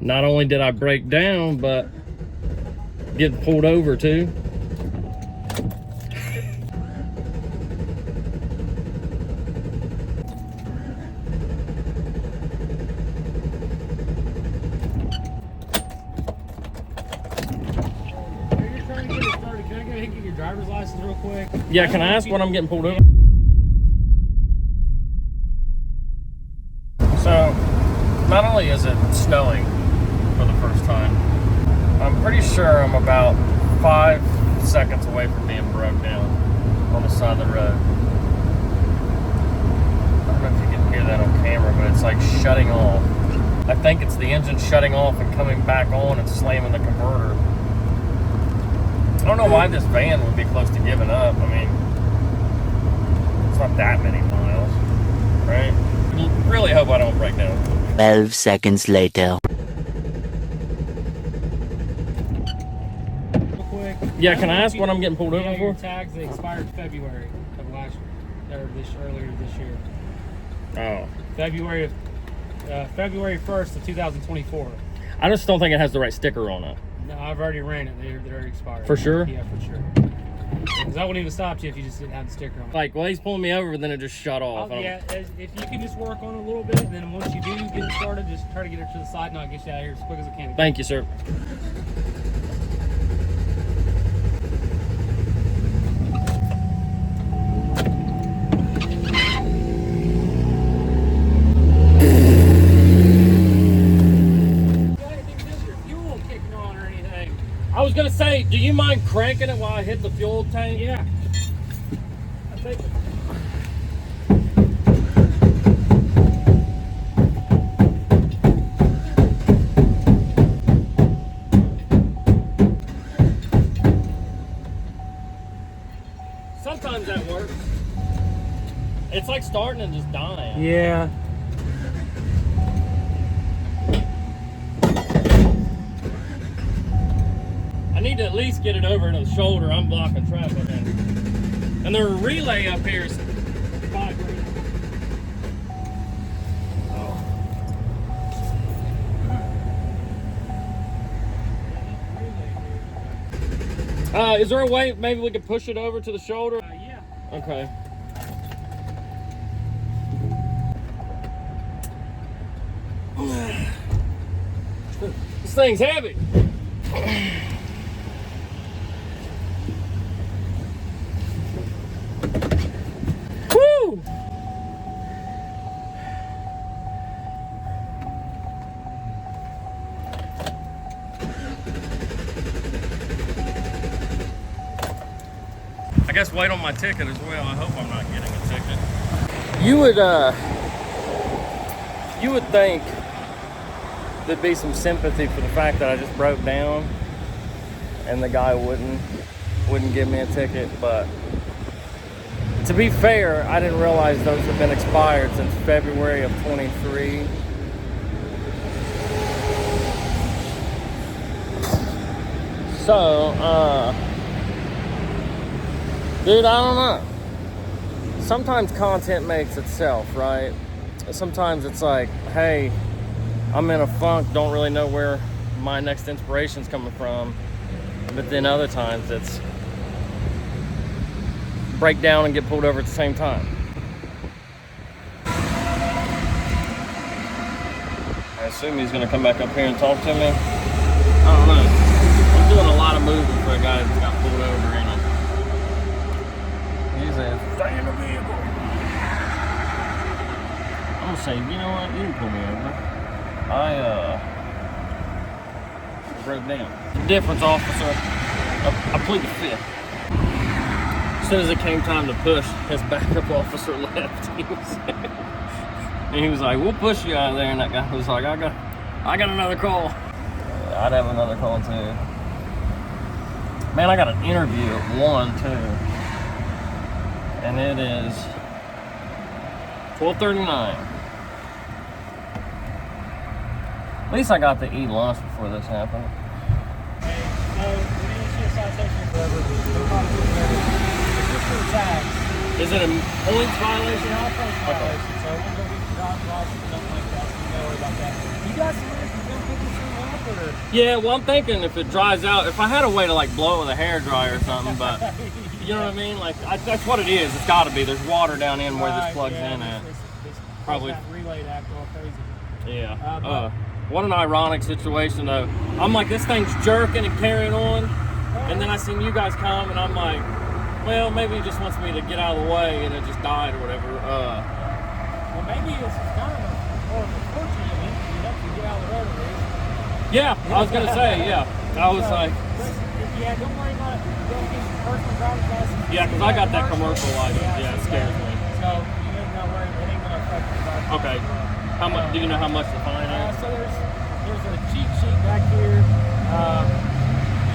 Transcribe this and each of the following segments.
Not only did I break down, but get pulled over too. Driver's license real quick? Yeah, can I ask what I'm getting pulled over? So, not only is it snowing for the first time, I'm pretty sure I'm about 5 seconds away from being broke down on the side of the road. I don't know if you can hear that on camera, but it's like shutting off. I think it's the engine shutting off and coming back on and slamming the converter. I don't know why this van would be close to giving up. I mean, it's not that many miles, right? Really hope I don't break down. 12 seconds later. Real quick. Yeah, can I ask what I'm getting pulled over Your for? tags, they expired February of last year, or earlier this year. Oh. February 1st of 2024. I just don't think it has the right sticker on it. No, I've already ran it. They're already expired. For sure? Yeah, for sure. Because I wouldn't even stop you if you just didn't have the sticker on. Like, well, he's pulling me over, but then it just shut off. Yeah, if you can just work on it a little bit, and then once you do get it started, just try to get it to the side, and I'll get you out of here as quick as I can. Thank you, sir. I was gonna say, do you mind cranking it while I hit the fuel tank? Yeah. I think Sometimes that works. It's like starting and just dying. yeah. I need to at least get it over to the shoulder. I'm blocking traffic. And the relay up here is vibrating. Is there a way maybe we could push it over to the shoulder? Yeah. Okay. This thing's heavy. Woo! I guess wait on my ticket as well. I hope I'm not getting a ticket. You would think there'd be some sympathy for the fact that I just broke down and the guy wouldn't give me a ticket, but to be fair, I didn't realize those have been expired since February of 23. So, dude, I don't know. Sometimes content makes itself, right? Sometimes it's like, hey, I'm in a funk, don't really know where my next inspiration's coming from. But then other times it's break down and get pulled over at the same time. I assume he's gonna come back up here and talk to me. I don't know. I'm doing a lot of moving for a guy that got pulled over, you know. He said, stay in the vehicle. I'm gonna say, you know what, you can pull me over. I broke down. The difference, officer, I plead the fifth. As soon as it came time to push, his backup officer left. He was like, we'll push you out of there, and that guy was like, I got another call. I'd have another call too. Man, I got an interview at 1 too. And it is 12:39. At least I got to eat lunch before this happened. Hey, so we didn't issue a citation forever. Is it a points violation? Yeah, points violation. So we'll go get your driver's license and nothing like that. So don't worry about that. You got some reason to go put this in or? Yeah, well, I'm thinking if it dries out, if I had a way to like blow it with a hairdryer or something, but you know what I mean? Like that's what it is. It's got to be. There's water down in where this plugs in at. It's Probably. that relay to act all crazy. Yeah. What an ironic situation though. I'm like, this thing's jerking and carrying on, and then I seen you guys come, and I'm like, well, maybe he just wants me to get out of the way, and it just died or whatever. Well, maybe this is kind of more unfortunate. You have to get out of the road at least. Yeah, I was gonna say, yeah. I was like, yeah, don't worry about it. Go get your personal driver's license. yeah, because I got that commercial license. Yeah, it scares me. So you ain't gonna worry. It ain't gonna affect your car. Okay. How much? Do you know how much the fine is? So there's a cheat sheet back here.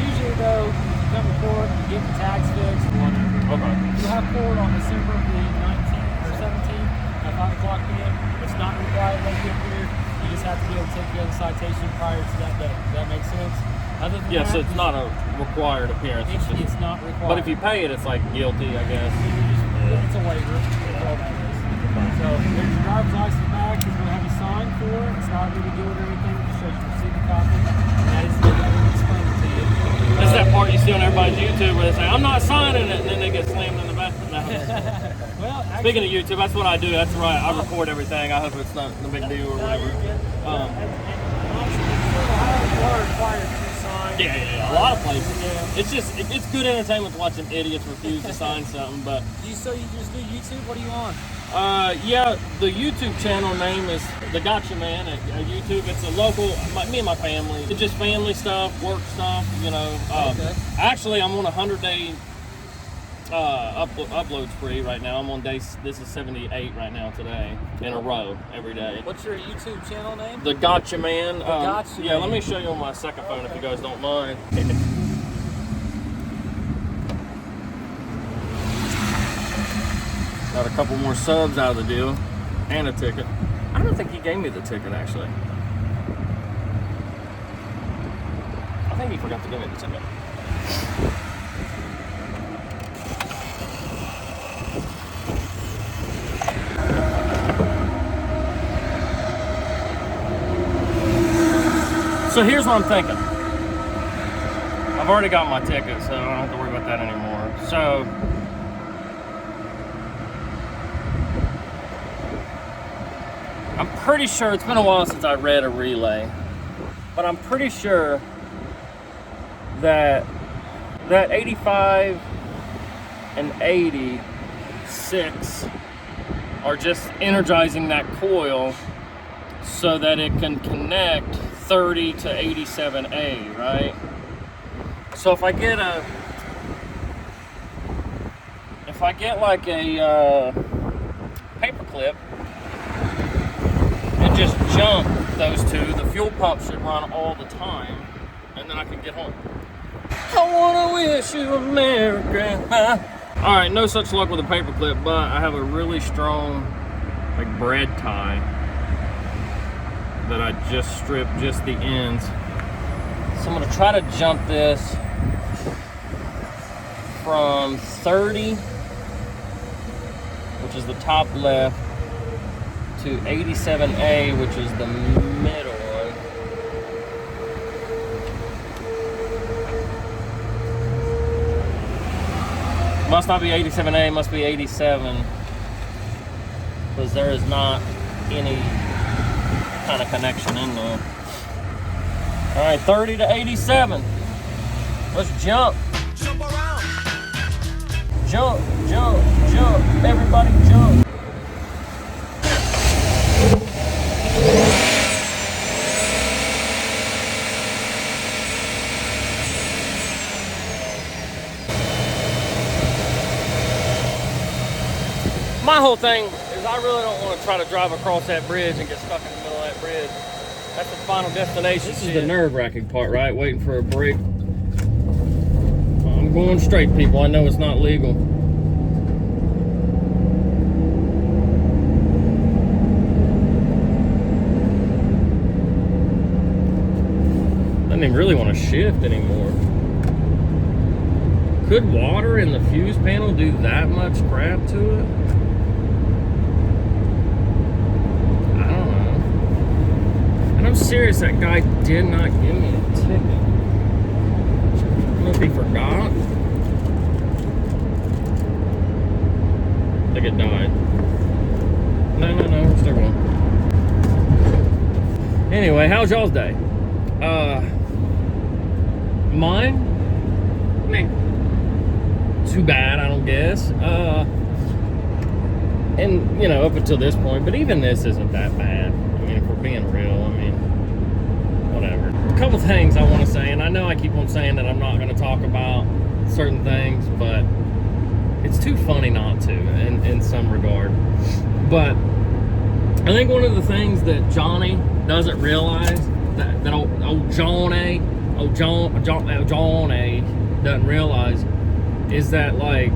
Usually though, if you come to court, you get the tax fixed. Okay. You'll have court on December the 19th or 17th at 5 o'clock p.m. It's not required that you appear. You just have to be able to take the other citation prior to that day. Does that make sense? Other than that, So it's not a required appearance. It's not required. But if you pay it, it's like guilty, I guess. It's a waiver. That's all that is. So there's your driver's license back. He's going to have you sign for it. It's not really good or anything. It just shows you receipt copy. And that is it. I can explain it to you. That's that part you see on everybody's YouTube where they say, I'm not signing it, and then they get slammed in the back. No. Well, actually, Speaking of YouTube, that's what I do. That's right. I record everything. I hope it's not a big deal or whatever. Yeah. A lot of places. Yeah. It's just, it's good entertainment to watch them idiots refuse to sign something, but... So you just do YouTube? What are you on? Yeah, the YouTube channel name is The Gotcha Man at YouTube. It's a local, me and my family. It's just family stuff, work stuff, you know. Okay. Actually, I'm on a 100-day upload spree right now. I'm on this is 78 right now today, in a row, every day. What's your YouTube channel name? The Gotcha Man. Gotcha Yeah, Man. let me show you on my second phone if you guys don't mind. Got a couple more subs out of the deal, and a ticket. I don't think he gave me the ticket, actually. I think he forgot to give me the ticket. So here's what I'm thinking. I've already got my ticket, so I don't have to worry about that anymore. So I'm pretty sure, it's been a while since I read a relay, but I'm pretty sure that 85 and 86 are just energizing that coil so that it can connect 30 to 87A, right? So if I get like a paper clip and just jump those two, the fuel pump should run all the time, and then I can get home. I wanna wish you America. All right, no such luck with a paper clip, but I have a really strong like bread tie that I just stripped just the ends. So I'm gonna try to jump this from 30, which is the top left, to 87A, which is the middle one. Must not be 87A, must be 87, because there is not any kind of connection in there. All right, 30 to 87. Let's jump. Jump around. Jump, jump, jump. Everybody jump. My whole thing is I really don't want to try to drive across that bridge and get stuck in the middle of that bridge. That's the final destination. This is the nerve-wracking part, right? Waiting for a break. I'm going straight, people. I know it's not legal. I don't even really want to shift anymore. Could water in the fuse panel do that much crap to it? I don't know. And I'm serious, that guy did not give me it. ticket. If he forgot. I think it died. No, we're still going. Anyway, how's y'all's day? Mine? Meh. Too bad, I don't guess. And, you know, up until this point, but even this isn't that bad. I mean, if we're being real, I mean, whatever. A couple things I want to say, and I know I keep on saying that I'm not going to talk about certain things, but it's too funny not to, in some regard. But I think one of the things that Johnny doesn't realize, that old Johnny doesn't realize, is that, like,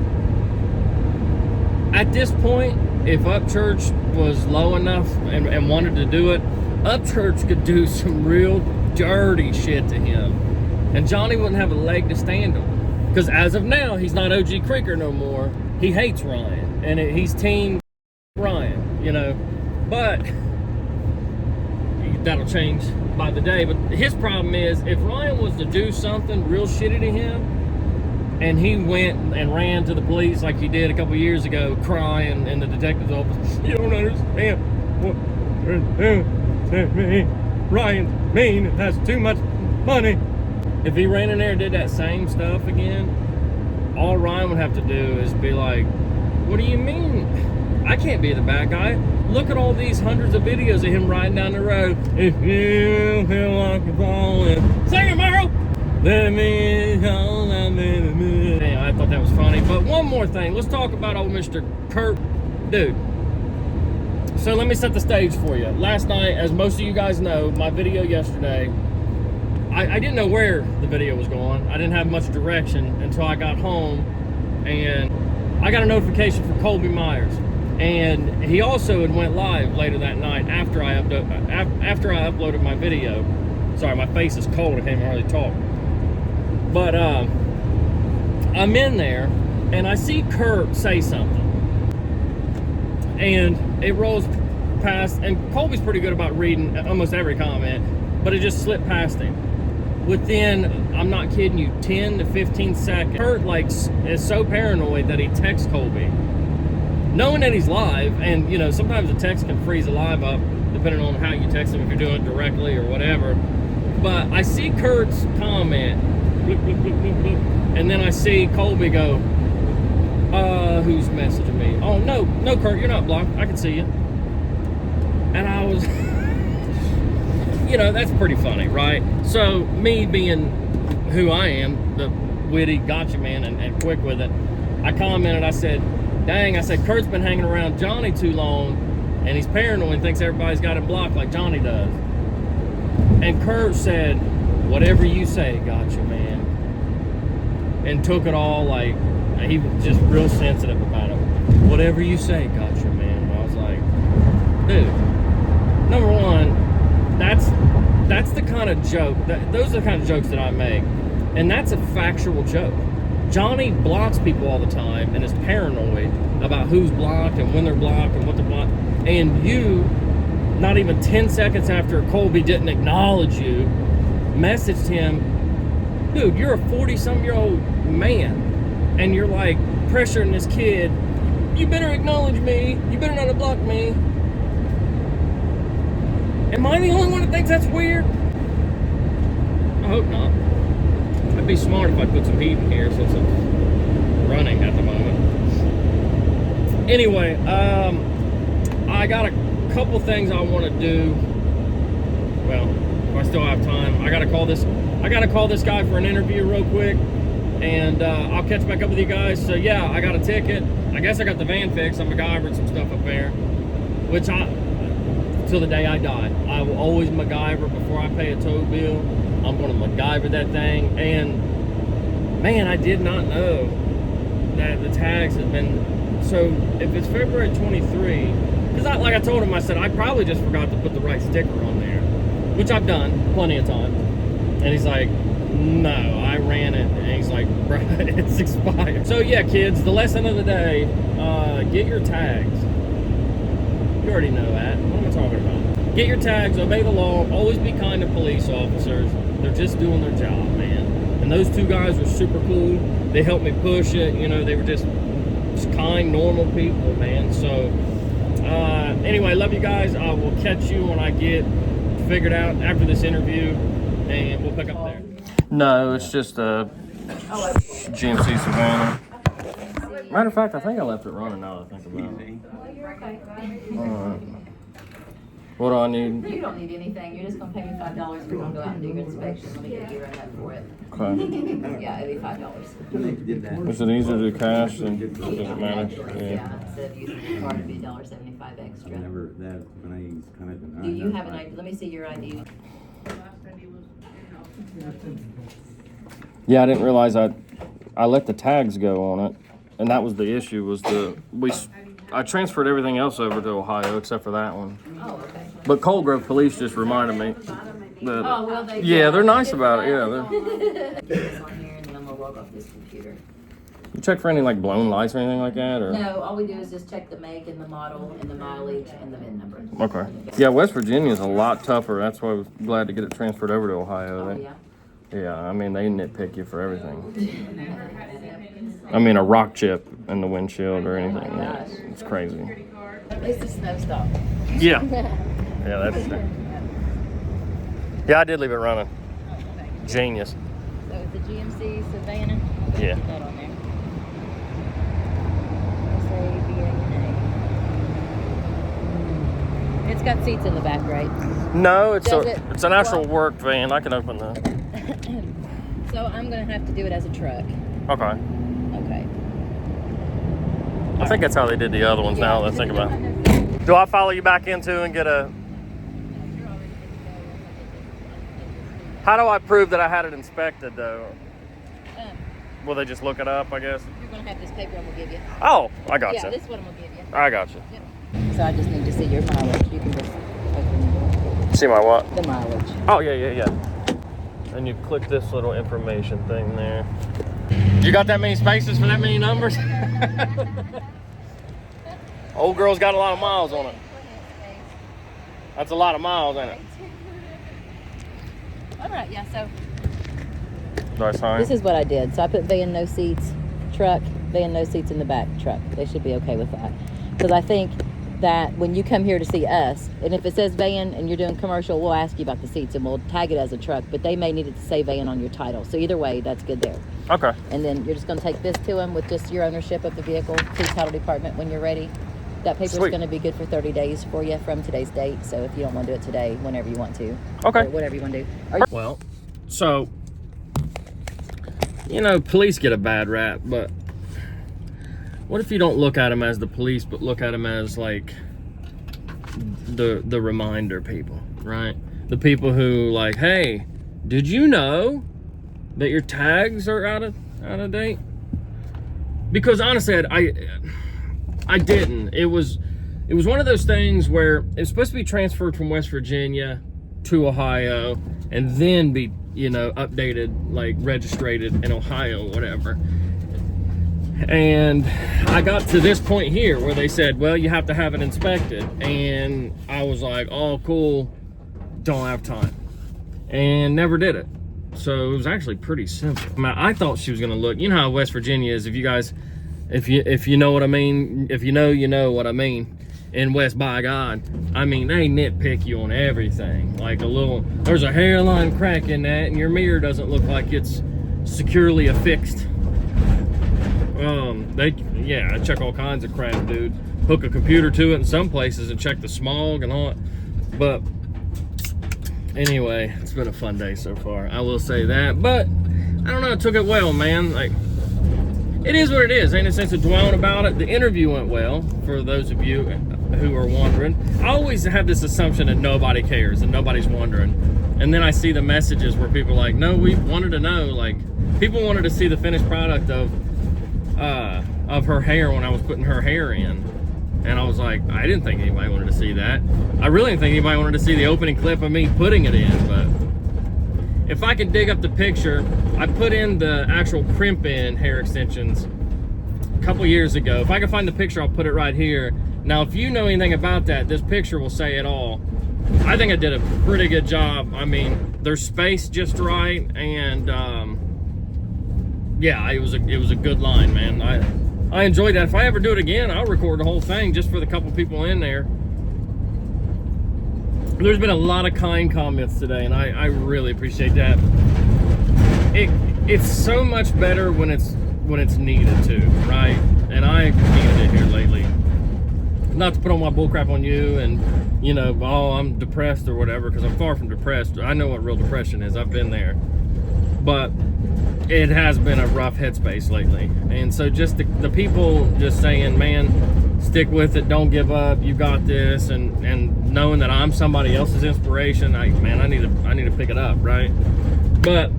at this point, if Upchurch was low enough and wanted to do it, Upchurch could do some real dirty shit to him, and Johnny wouldn't have a leg to stand on. Because as of now, he's not OG Creeker no more. He hates Ryan, and he's team Ryan, you know. But that'll change by the day. But his problem is, if Ryan was to do something real shitty to him, and he went and ran to the police like he did a couple years ago, crying in the detective's office, "You don't understand what Ryan's mean, it has too much money." If he ran in there and did that same stuff again, all Ryan would have to do is be like, "What do you mean? I can't be the bad guy. Look at all these hundreds of videos of him riding down the road. If you feel like you're falling, sing it, Merle! Let me go, let me. Anyway, I thought that was funny. But one more thing. Let's talk about old Mr. Kurt. Dude. So let me set the stage for you. Last night, as most of you guys know, my video yesterday, I didn't know where the video was going. I didn't have much direction until I got home, and I got a notification from Colby Myers. And he also had went live later that night after I uploaded my video. Sorry, my face is cold. I can't even hardly talk. But I'm in there, and I see Kurt say something. And it rolls past, and Colby's pretty good about reading almost every comment, but it just slipped past him. Within, I'm not kidding you, 10 to 15 seconds, Kurt is so paranoid that he texts Colby, knowing that he's live. And you know, sometimes the text can freeze a live up depending on how you text him, if you're doing it directly or whatever. But I see Kurt's comment, bloop, bloop, bloop, bloop, bloop, and then I see Colby go, who's messaging me? Oh, no, Kurt, you're not blocked. I can see you. And I was, you know, that's pretty funny, right? So me being who I am, the witty gotcha man and quick with it, I commented, I said, dang, I said, Kurt's been hanging around Johnny too long, and he's paranoid and thinks everybody's got him blocked like Johnny does. And Kurt said, whatever you say, gotcha, man. And took it all like, he was just real sensitive about it. Whatever you say, gotcha, man. And I was like, dude, number one, that's the kind of joke, those are the kind of jokes that I make. And that's a factual joke. Johnny blocks people all the time and is paranoid about who's blocked and when they're blocked and what they're blocked. And you, not even 10 seconds after Colby didn't acknowledge you, messaged him, dude, you're a 40-some-year-old man, and you're like pressuring this kid, you better acknowledge me, you better not have blocked me. Am I the only one that thinks that's weird? I hope not. I'd be smart if I put some heat in here since it's running at the moment. Anyway, I got a couple things I want to do. Well, if I still have time, I gotta call this guy for an interview real quick, and I'll catch back up with you guys. So yeah, I got a ticket. I guess I got the van fixed. I MacGyvered some stuff up there, which till the day I die, I will always MacGyver before I pay a tow bill. I'm gonna MacGyver that thing. And man, I did not know that the tags have been, so if it's February 23, because like I told him, I said, I probably just forgot to put the right sticker on there, which I've done plenty of times. And he's like, no, I ran it. And he's like, bro, it's expired. So yeah, kids, the lesson of the day, get your tags. You already know that. What am I talking about? Get your tags, obey the law, always be kind to police officers. They're just doing their job, man. And those two guys were super cool. They helped me push it. You know, they were just kind, normal people, man. So, anyway, love you guys. I will catch you when I get figured out after this interview, and we'll pick up there. No, it's just a GMC Savannah. Matter of fact, I think I left it running now that I think about it. Alright. What do I need? You don't need anything. You're just gonna pay me $5. We're gonna go out and do your inspection. Let me get you right up for it. Okay. Yeah, it'll be $5. Is it easier to do cash? Does it matter? Yeah, instead of using your card, it'd be $1.75 extra. Do you have an ID? Let me see your ID. Yeah, I didn't realize I let the tags go on it, and that was the issue. Was I transferred everything else over to Ohio except for that one. Oh, okay. But Cold Grove Police just reminded me that. Oh, well, Yeah, they're nice about it. Yeah, This on here, and then I'm gonna log off this computer. you check for any like blown lights or anything like that, or? No, all we do is just check the make and the model and the mileage and the VIN number. Okay. Yeah, West Virginia is a lot tougher. That's why I was glad to get it transferred over to Ohio. Oh, yeah. Yeah, I mean they nitpick you for everything. I mean a rock chip in the windshield or anything. Yeah, it's crazy. At least the snow stopped. Yeah. Yeah, that's. Yeah, I did leave it running. Genius. So it's the GMC Savannah. Yeah. Put that on there. S-A-V-A-N-A. It's got seats in the back, right? No, it's Does it- it's an actual work van. I can open that. So I'm gonna have to do it as a truck. Okay. Okay. I think that's how they did the other ones. Now let's think about it. Do I follow you back into and get a? How do I prove that I had it inspected though? Will they just look it up? I guess. You're gonna have this paper I'm gonna give you. Oh, I got Yeah, you. this one I'm gonna give you. I got you. Yep. So I just need to see your mileage. You can just open See my what? the mileage. Oh yeah. And you click this little information thing there. You got that many spaces for that many numbers? Old girl's got a lot of miles on it. That's a lot of miles, ain't it? All right, yeah, so Do I sign? this is what I did. So I put van, no seats, truck, van, no seats in the back, truck. They should be okay with that. Because I think that when you come here to see us, and if it says van and you're doing commercial, we'll ask you about the seats and we'll tag it as a truck, but they may need it to say van on your title. So either way, that's good there. Okay. And then you're just going to take this to them with just your ownership of the vehicle to the title department when you're ready. That paper's Sweet. going to be good for 30 days for you from today's date. So if you don't want to do it today, whenever you want to. Okay. Or whatever you want to do. Well, so, you know, police get a bad rap, but what if you don't look at them as the police, but look at them as like the reminder people, right? The people who like, hey, did you know that your tags are out of date? Because honestly, I didn't. It was one of those things where it's supposed to be transferred from West Virginia to Ohio and then be, you know, updated, like registered in Ohio, whatever. And I got to this point here where they said, well, you have to have it inspected. And I was like, oh, cool, don't have time. And never did it. So it was actually pretty simple. I thought she was gonna look, you know how West Virginia is, if you guys, if you know what I mean, if you know what I mean, in West by God, I mean, they nitpick you on everything. Like there's a hairline crack in that and your mirror doesn't look like it's securely affixed. I check all kinds of crap, dude. Hook a computer to it in some places and check the smog and all that. But anyway, it's been a fun day so far, I will say that. But I don't know, I took it well, man. Like, it is what it is. Ain't no sense of dwelling about it. The interview went well, for those of you who are wondering. I always have this assumption that nobody cares and nobody's wondering. And then I see the messages where people are like, no, we wanted to know. Like, people wanted to see the finished product of her hair when I was putting her hair in. And I was like, I didn't think anybody wanted to see that. I really didn't think anybody wanted to see the opening clip of me putting it in, but if I can dig up the picture, I put in the actual crimp in hair extensions a couple years ago. If I can find the picture, I'll put it right here. Now, if you know anything about that, this picture will say it all. I think I did a pretty good job. I mean, there's space just right, and yeah, it was a good line, man. I enjoyed that. If I ever do it again, I'll record the whole thing just for the couple people in there. There's been a lot of kind comments today, and I really appreciate that. It's so much better when it's needed to, right? And I needed it here lately. Not to put all my bullcrap on you and, you know, oh, I'm depressed or whatever, because I'm far from depressed. I know what real depression is. I've been there. But it has been a rough headspace lately. And so just the people just saying, man, stick with it, don't give up, you got this, and knowing that I'm somebody else's inspiration, I need to pick it up, right? But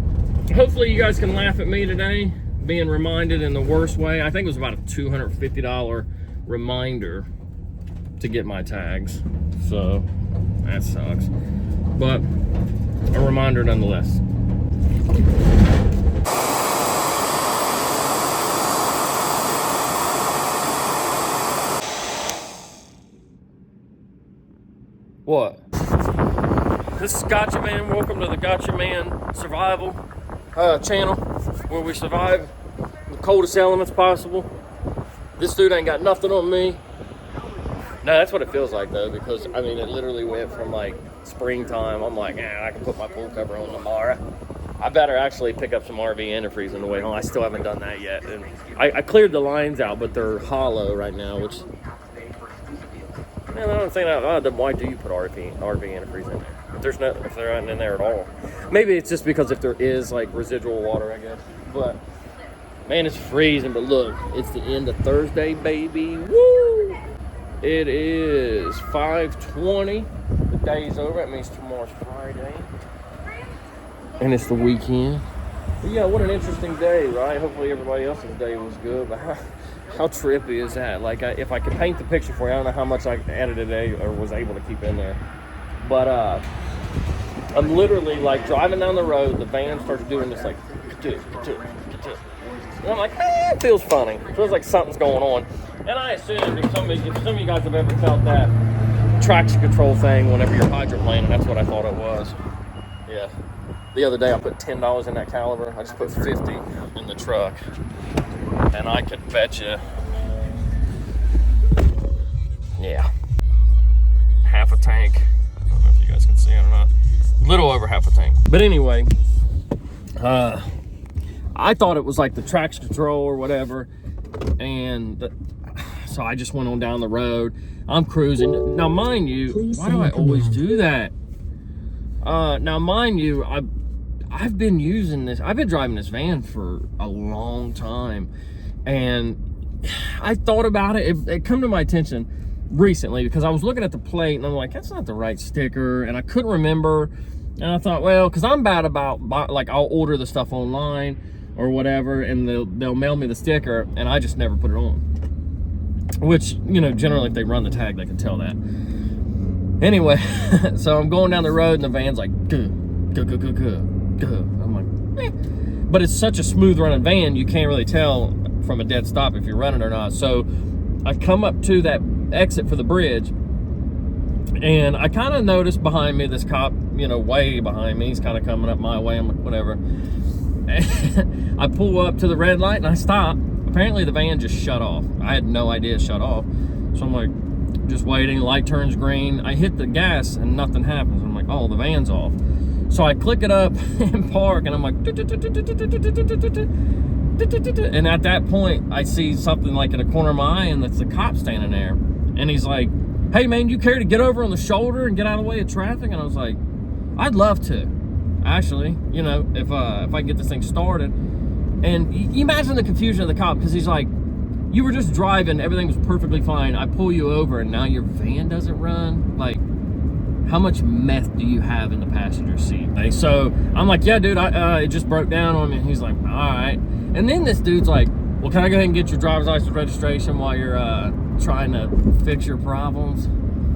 hopefully you guys can laugh at me today, being reminded in the worst way. I think it was about a $250 reminder to get my tags, so that sucks, but a reminder nonetheless. What? This is Gotcha Man. Welcome to the Gotcha Man Survival channel, where we survive the coldest elements possible. This dude ain't got nothing on me. No, that's what it feels like though, because I mean, it literally went from like springtime. I'm like, I can put my pool cover on tomorrow. I better actually pick up some RV antifreeze on the way home. I still haven't done that yet. And I cleared the lines out, but they're hollow right now, which, man, I don't think out loud. Then why do you put RV antifreeze in there? If they're not in there at all. Maybe it's just because if there is like residual water, I guess. But man, it's freezing. But look, it's the end of Thursday, baby. Woo! It is 5:20. The day's over. That means tomorrow's Friday. And it's the weekend. But yeah, what an interesting day, right? Hopefully everybody else's day was good. But how trippy is that? Like, if I could paint the picture for you, I don't know how much I added today or was able to keep in there. But I'm literally like driving down the road. The van starts doing this like, and I'm like, it feels funny. It feels like something's going on. And I assume if some of you guys have ever felt that traction control thing whenever you're hydroplaning, that's what I thought it was. Yeah. The other day I put $10 in that caliber. I just put 50 in the truck. And I could bet you, yeah, half a tank. I don't know if you guys can see it or not. A little over half a tank. But anyway, I thought it was like the traction control or whatever. And so I just went on down the road. I'm cruising. Now, mind you, why do I always do that? Now, mind you, I've been using this. I've been driving this van for a long time. And I thought about it. It come to my attention recently because I was looking at the plate and I'm like, that's not the right sticker. And I couldn't remember. And I thought, well, because I'm bad about, like, I'll order the stuff online or whatever, and they'll mail me the sticker, and I just never put it on. Which, you know, generally if they run the tag, they can tell that. Anyway, so I'm going down the road, and the van's like, go. I'm like, But it's such a smooth running van, you can't really tell from a dead stop if you're running or not. So I come up to that exit for the bridge, and I kind of noticed behind me this cop, you know, way behind me. He's kind of coming up my way. I'm like, whatever. And I pull up to the red light and I stop. Apparently the van just shut off. I had no idea it shut off. So I'm like, just waiting. Light turns green. I hit the gas and nothing happens. I'm like, oh, the van's off. So I click it up and park, and I'm like, and at that point I see something like in the corner of my eye, and that's the cop standing there. And he's like, hey man, you care to get over on the shoulder and get out of the way of traffic? And I was like, I'd love to, actually, you know, if I can get this thing started. And you imagine the confusion of the cop, because he's like, you were just driving, everything was perfectly fine, I pull you over and now your van doesn't run? Like, how much meth do you have in the passenger seat? So I'm like, yeah, dude, it just broke down on me. And he's like, all right. And then this dude's like, well, can I go ahead and get your driver's license registration while you're trying to fix your problems?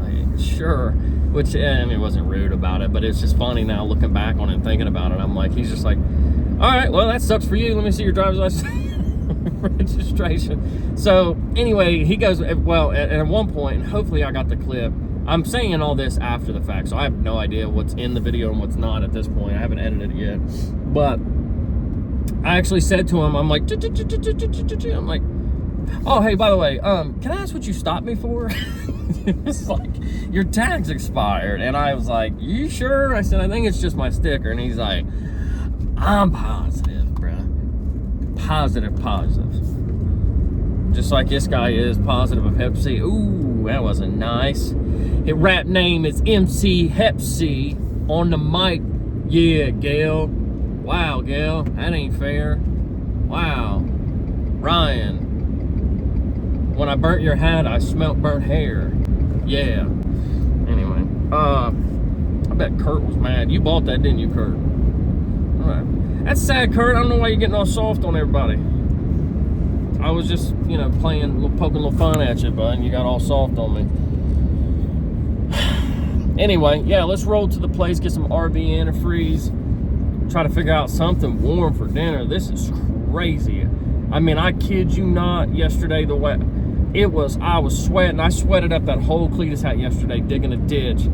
Like, sure. Which, I mean, it wasn't rude about it, but it's just funny now looking back on it and thinking about it. I'm like, he's just like, all right, well, that sucks for you. Let me see your driver's license registration. So anyway, he goes, well, at one point, and hopefully I got the clip, I'm saying all this after the fact, so I have no idea what's in the video and what's not at this point. I haven't edited it yet. But I actually said to him, I'm like, oh, hey, by the way, can I ask what you stopped me for? It's like, your tag's expired. And I was like, you sure? I said, I think it's just my sticker. And he's like, I'm positive, bruh. Positive. Just like this guy is positive of Hep C. Ooh, that wasn't nice. His rap name is MC Hep C on the mic. Yeah, Gail. Wow, Gail, that ain't fair. Wow. Ryan. When I burnt your hat, I smelt burnt hair. Yeah. Anyway, I bet Kurt was mad. You bought that, didn't you, Kurt? All right. That's sad, Kurt. I don't know why you're getting all soft on everybody. I was just, you know, poking a little fun at you, bud, and you got all soft on me. Anyway, yeah, let's roll to the place, get some RV antifreeze, try to figure out something warm for dinner. This is crazy. I mean, I kid you not, yesterday, I was sweating. I sweated up that whole Cletus hat yesterday, digging a ditch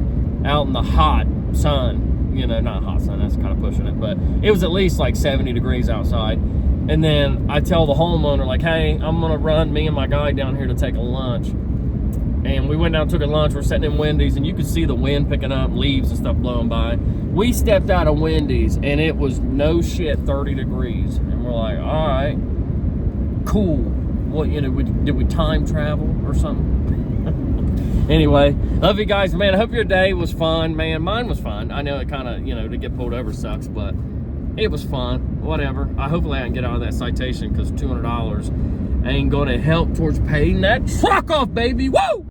out in the hot sun. You know, not hot sun, that's kind of pushing it, but it was at least like 70 degrees outside. And then I tell the homeowner, like, hey, I'm gonna run me and my guy down here to take a lunch. And we went down and took a lunch. We're sitting in Wendy's, and you could see the wind picking up, leaves and stuff blowing by. We stepped out of Wendy's, and it was no shit 30 degrees. And we're like, all right, cool. What, you know, did we time travel or something? Anyway, love you guys, man. I hope your day was fun, man. Mine was fun. I know it kind of, you know, to get pulled over sucks, but it was fun. Whatever. Hopefully I can get out of that citation, because $200 ain't gonna help towards paying that truck off, baby. Woo!